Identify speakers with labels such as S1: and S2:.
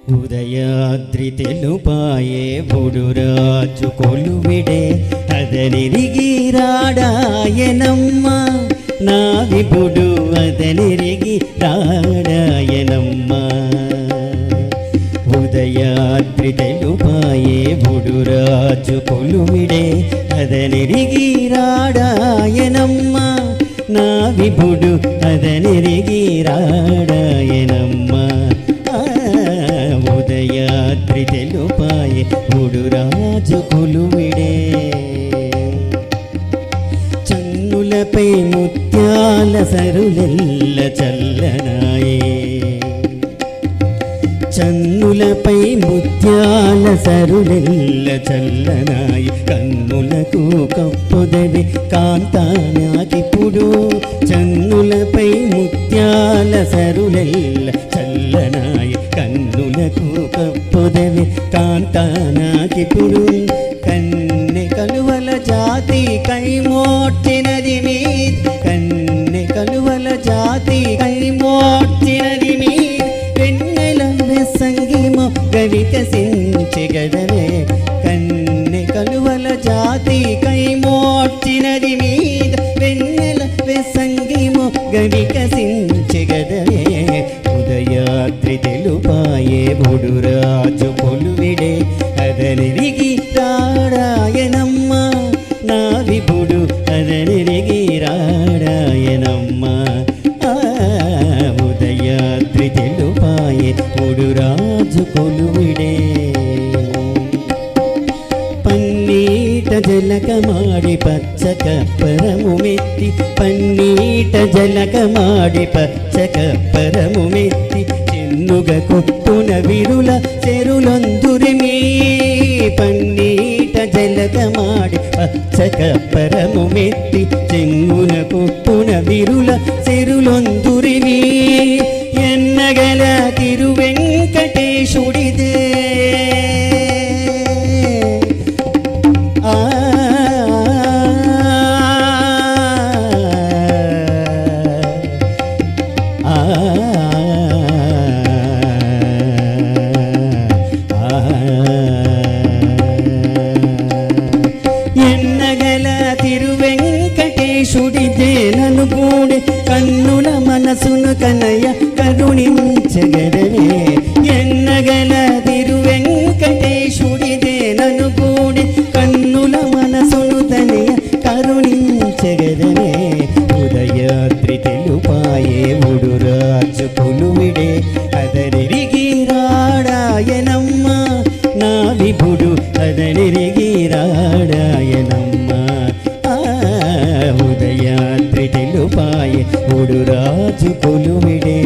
S1: ఉదయాద్రి తెలుపాయే బుడురాజు కొలువిడే అదనిరిగి రాడాయనమ్మ నా విభుడు అదనిరిగి రాడాయనమ్మ ఉదయాద్రి తెలుపాయే బుడురాజు కొలువిడే అదనిరిగి రాడాయనమ్మ నా విభుడు అదనిరిగి రాడాయనమ్మ ఉదయాద్రి తెలుపాయే బుడురాజు కొలువిడే చన్నులపై ముత్యాల సరులెల్ల చల్లనాయే చన్నులపై ముత్యాల సరులెల్ల చల్లనాయి కన్నులకు కప్పుదవి కాంతానాకిప్పుడు చన్నులపై ముత్యాల సరులెల్ల చల్లనాయి కన్నులకు కప్పుదవి కాంతానాకిప్పుడు కన్నె కలువల జాతి కైమోర్చినది మీ కన్నె కలువల జాతి కైమోర్చినది మీ సంగిమో గవికసించి గదవే కన్నె కలువల జాతి కైమోర్చినది మీద వెన్నెల సంగిమో గవికసించి గదవే ఉదయాద్రి తెలుపాయే బుడురాజు కొలువిడే అదనిరిగి రాడాయనమ్మ నా విభుడు అదనిరిగి రాడాయనమ్మ ఉదయాద్రి తెలుపాయే బుడురాజు కొలువిడే పన్నీట జలకమాడి పచ్చ కప్పరము మెత్తి పన్నీట జలకమాడి పచ్చ కప్పరము మెత్తి చెన్నుగ కొట్టున విరుల చెరులొందురిమీ పన్నీట జలకమాడి పచ్చ కప్పరము మెత్తి చెంగున కొట్టున విరుల చెరులొందురిమీ ఎన్నగల తిరువెంకటేశుడిదే ఎన్నగల తిరువెంకటేశుడిదే నన్ను కూడి కన్నుల మనసును కనయ కరుణించగదవే ఎన్నగల తిరువెంకటేశుడిదే నన్ను కూడి కన్నుల మనసును తనయ కరుణించగదవే ఉదయాద్రి తెలుపాయే బుడురాజు కొలువిడే అదనిరిగి రాడాయనమ్మ నా విభుడు అదనిరిగి రాడాయనమ్మ ఉదయాద్రి తెలుపాయే బుడురాజు కొలువిడే